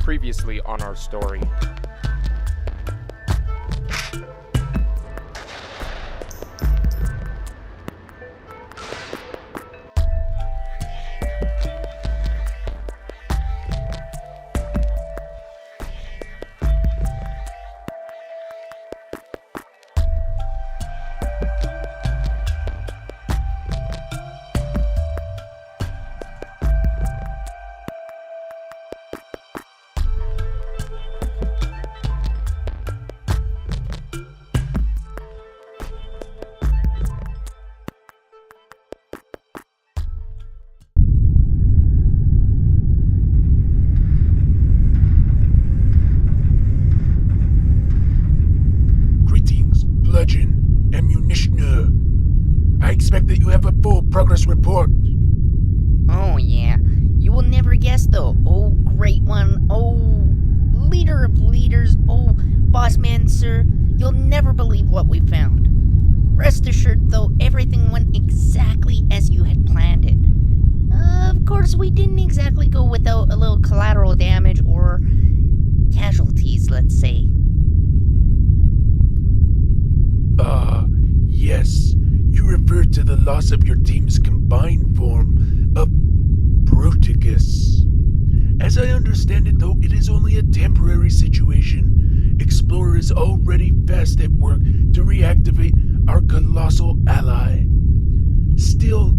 Previously on our story. Legend, Ammunitioner. I expect that you have a full progress report. Oh yeah, you will never guess though. Oh great one, oh leader of leaders, oh boss man sir, you'll never believe what we found. Rest assured though, everything went exactly as you had planned it. Of course, we didn't exactly go without a little collateral damage or casualties, let's say. Yes. You referred to the loss of your team's combined form of Bruticus. As I understand it, though, it is only a temporary situation. Explorer is already fast at work to reactivate our colossal ally. Still,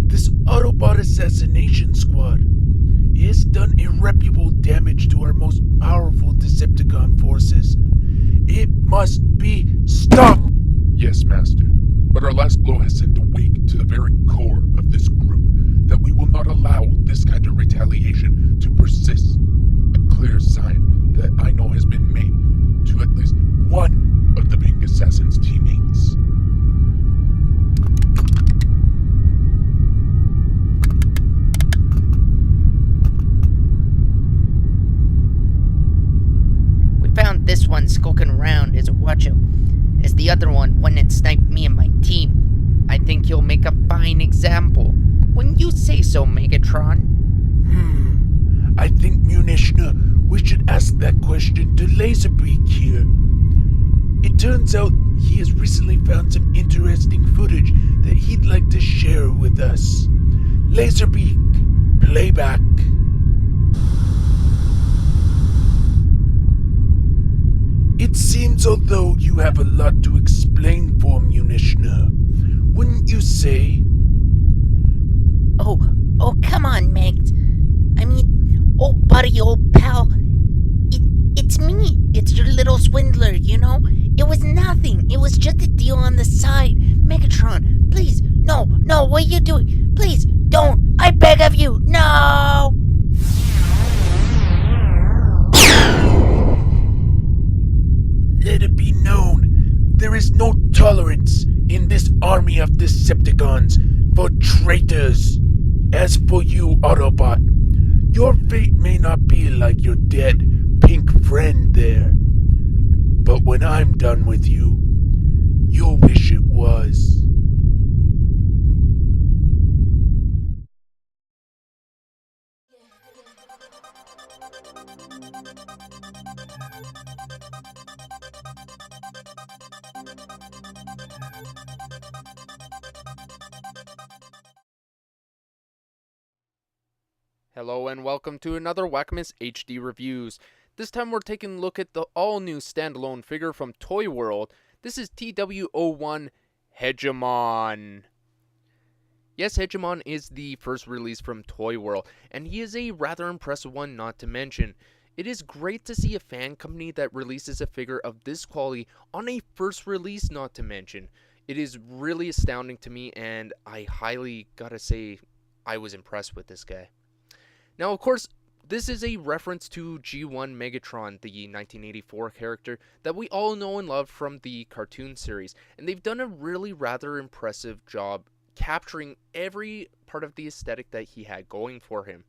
this Autobot assassination squad has done irreparable damage to our most powerful Decepticon forces. It must be stopped! Yes, Master, but our last blow has sent a wake to the very core of this group that we will not allow this kind of retaliation to persist. A clear sign that I know has been made to at least one of the Pink Assassin's teammates. We found this one skulking around as a watchout, as the other one went and sniped me and my team. I think he'll make a fine example. Wouldn't you say so, Megatron? I think, Munitioner, we should ask that question to Laserbeak here. It turns out he has recently found some interesting footage that he'd like to share with us. Laserbeak, playback. It seems although you have a lot to explain for Munitioner, wouldn't you say? Oh, come on, Megs. I mean, old buddy, old pal. It's me. It's your little swindler, you know? It was nothing. It was just a deal on the side. Megatron, please, no, what are you doing? Please, don't. I beg of you, no! Let it be known, there is no tolerance in this army of Decepticons for traitors. As for you, Autobot, your fate may not be like your dead pink friend there. But when I'm done with you, you'll wish it was. Hello and welcome to another Wackimus HD Reviews. This time we're taking a look at the all-new standalone figure from ToyWorld. This is TW-01 Hegemon. Yes, Hegemon is the first release from ToyWorld, and he is a rather impressive one not to mention. It is great to see a fan company that releases a figure of this quality on a first release not to mention. It is really astounding to me, and I highly gotta say I was impressed with this guy. Now, of course, this is a reference to G1 Megatron, the 1984 character that we all know and love from the cartoon series, and they've done a really rather impressive job capturing every part of the aesthetic that he had going for him.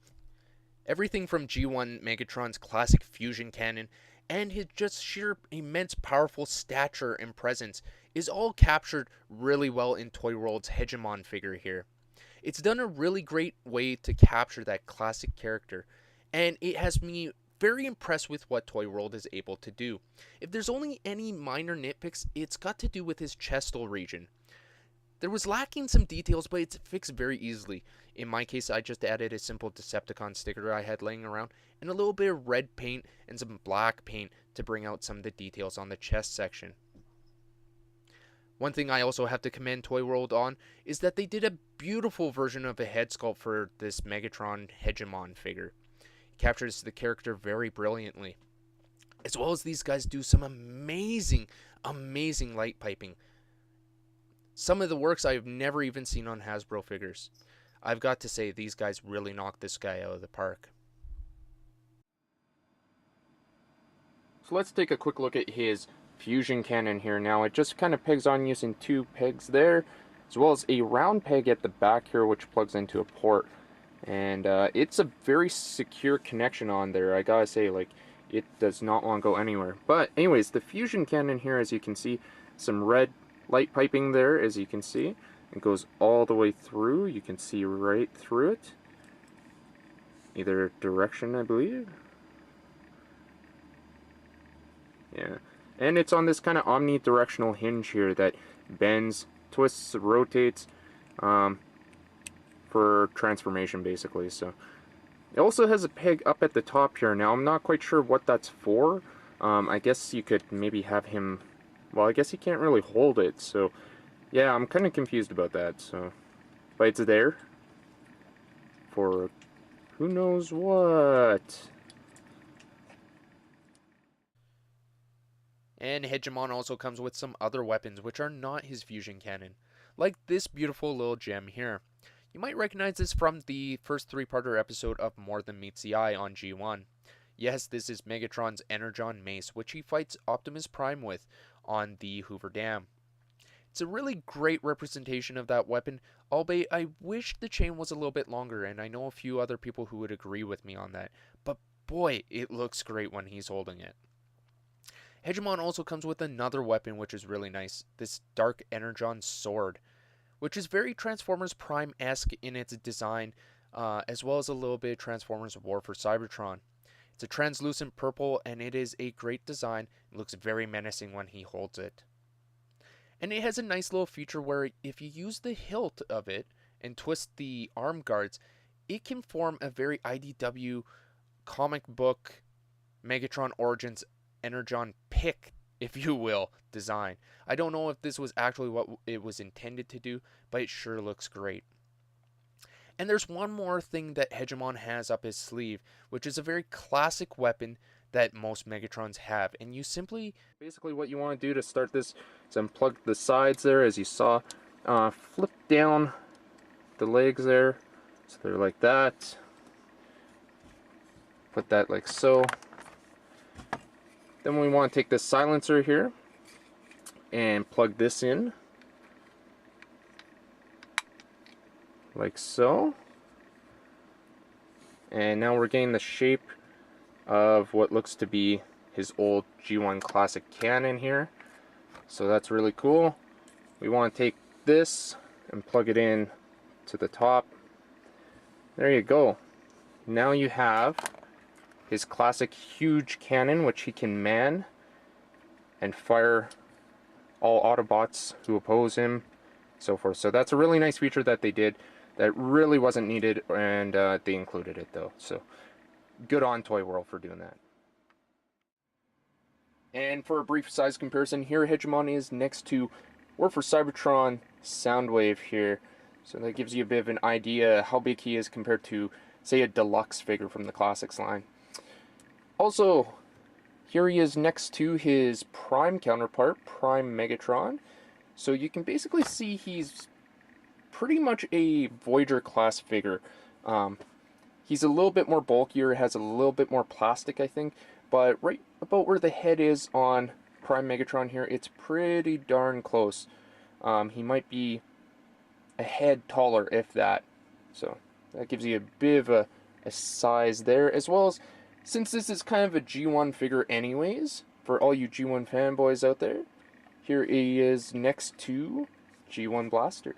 Everything from G1 Megatron's classic fusion cannon and his just sheer immense powerful stature and presence is all captured really well in ToyWorld's Hegemon figure here. It's done a really great way to capture that classic character, and it has me very impressed with what ToyWorld is able to do. If there's only any minor nitpicks, it's got to do with his chestal region. There was lacking some details, but it's fixed very easily. In my case, I just added a simple Decepticon sticker I had laying around, and a little bit of red paint and some black paint to bring out some of the details on the chest section. One thing I also have to commend ToyWorld on is that they did a beautiful version of a head sculpt for this Megatron Hegemon figure. It captures the character very brilliantly. As well as these guys do some amazing light piping. Some of the works I've never even seen on Hasbro figures. I've got to say, these guys really knocked this guy out of the park. So let's take a quick look at his fusion cannon here. Now it just kind of pegs on using two pegs there, as well as a round peg at the back here which plugs into a port. And it's a very secure connection on there. I gotta say, like, it does not want to go anywhere. But anyways, the fusion cannon here, as you can see, some red light piping there, as you can see. It goes all the way through. You can see right through it. Either direction, I believe. Yeah. And it's on this kind of omnidirectional hinge here that bends, twists, rotates for transformation, basically. So it also has a peg up at the top here. Now I'm not quite sure what that's for. I guess you could maybe have him. Well, I guess he can't really hold it. So yeah, I'm kind of confused about that. So, but it's there for who knows what. And Hegemon also comes with some other weapons which are not his fusion cannon, like this beautiful little gem here. You might recognize this from the first three-parter episode of More Than Meets the Eye on G1. Yes, this is Megatron's Energon mace, which he fights Optimus Prime with on the Hoover Dam. It's a really great representation of that weapon, albeit I wish the chain was a little bit longer, and I know a few other people who would agree with me on that, but boy, it looks great when he's holding it. Hegemon also comes with another weapon which is really nice, this Dark Energon sword, which is very Transformers Prime-esque in its design, as well as a little bit of Transformers War for Cybertron. It's a translucent purple, and it is a great design. It looks very menacing when he holds it. And it has a nice little feature where if you use the hilt of it and twist the arm guards, it can form a very IDW comic book Megatron Origins Energon pick, if you will, design. I don't know if this was actually what it was intended to do, but it sure looks great. And there's one more thing that Hegemon has up his sleeve, which is a very classic weapon that most Megatrons have. And you simply, basically what you want to do to start this is unplug the sides there, as you saw. Flip down the legs there, so they're like that. Put that like so. Then we want to take this silencer here and plug this in like so. And now we're getting the shape of what looks to be his old G1 classic cannon here. So that's really cool. We want to take this and plug it in to the top. There you go. Now you have his classic huge cannon, which he can man and fire all Autobots who oppose him, so forth. So that's a really nice feature that they did that really wasn't needed, and they included it though. So good on ToyWorld for doing that. And for a brief size comparison, here Hegemon is next to War for Cybertron Soundwave here. So that gives you a bit of an idea how big he is compared to, say, a deluxe figure from the Classics line. Also, here he is next to his Prime counterpart, Prime Megatron. So you can basically see he's pretty much a Voyager class figure. He's a little bit more bulkier, has a little bit more plastic, I think, but right about where the head is on Prime Megatron here, it's pretty darn close. He might be a head taller, if that. So that gives you a bit of a size there, as well as, since this is kind of a G1 figure anyways, for all you G1 fanboys out there, here he is next to G1 Blaster,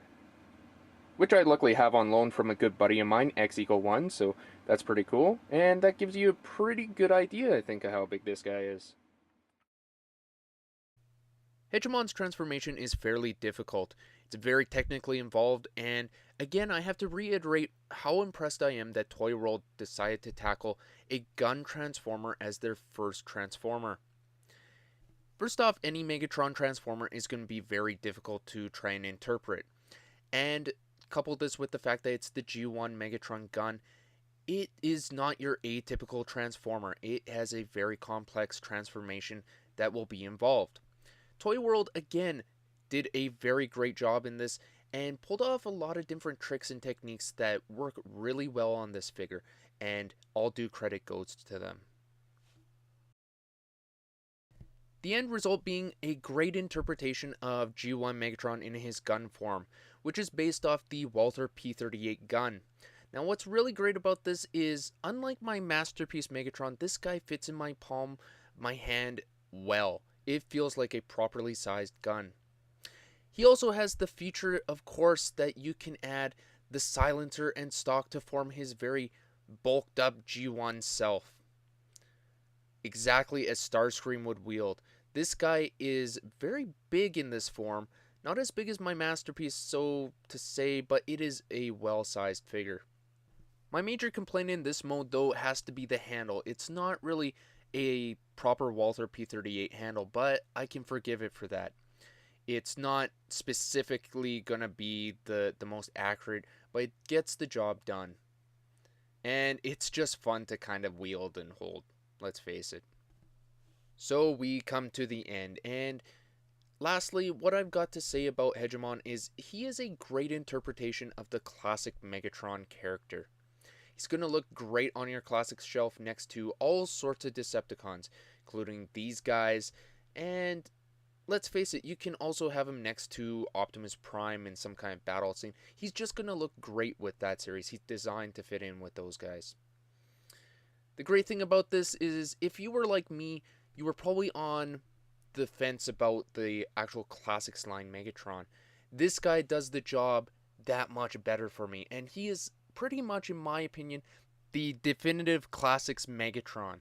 which I luckily have on loan from a good buddy of mine, X-Eagle1, so That's pretty cool, and that gives you a pretty good idea, I think, of how big this guy is. Hegemon's transformation is fairly difficult. It's very technically involved, and again, I have to reiterate how impressed I am that ToyWorld decided to tackle a gun transformer as their first transformer. First off, any Megatron transformer is going to be very difficult to try and interpret, and couple this with the fact that it's the G1 Megatron gun, it is not your atypical transformer. It has a very complex transformation that will be involved. ToyWorld, again, did a very great job in this and pulled off a lot of different tricks and techniques that work really well on this figure, and all due credit goes to them. The end result being a great interpretation of G1 Megatron in his gun form, which is based off the Walther P38 gun. Now what's really great about this is, unlike my masterpiece Megatron, this guy fits in my palm, my hand well. It feels like a properly sized gun. He also has the feature, of course, that you can add the silencer and stock to form his very bulked up G1 self. Exactly as Starscream would wield. This guy is very big in this form. Not as big as my masterpiece, so to say, but it is a well-sized figure. My major complaint in this mode, though, has to be the handle. It's not really a proper Walther P38 handle, but I can forgive it for that. It's not specifically going to be the most accurate, but it gets the job done. And it's just fun to kind of wield and hold, let's face it. So we come to the end, and lastly, what I've got to say about Hegemon is he is a great interpretation of the classic Megatron character. He's going to look great on your classics shelf next to all sorts of Decepticons, including these guys, and let's face it, you can also have him next to Optimus Prime in some kind of battle scene. He's just going to look great with that series. He's designed to fit in with those guys. The great thing about this is, if you were like me, you were probably on the fence about the actual classics line Megatron. This guy does the job that much better for me, and he is pretty much, in my opinion, the definitive classics Megatron.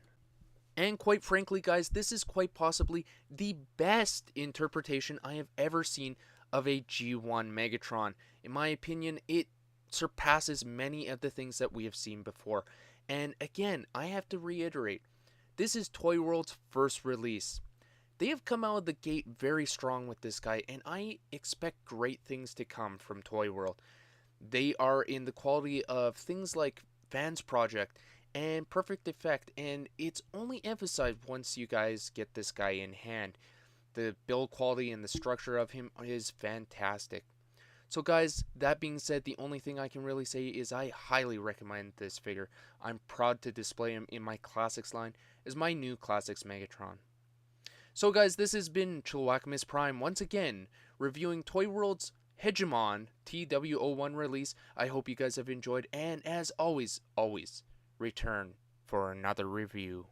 And quite frankly, guys, this is quite possibly the best interpretation I have ever seen of a G1 Megatron. In my opinion, it surpasses many of the things that we have seen before. And again, I have to reiterate, this is ToyWorld's first release. They have come out of the gate very strong with this guy, and I expect great things to come from ToyWorld. They are in the quality of things like Fans Project and Perfect Effect, and it's only emphasized once you guys get this guy in hand. The build quality and the structure of him is fantastic. So guys, that being said, the only thing I can really say is I highly recommend this figure. I'm proud to display him in my Classics line as my new Classics Megatron. So guys, this has been Wackimus Prime once again, reviewing ToyWorld's Hegemon TW-01 release. I hope you guys have enjoyed, and as always, return for another review.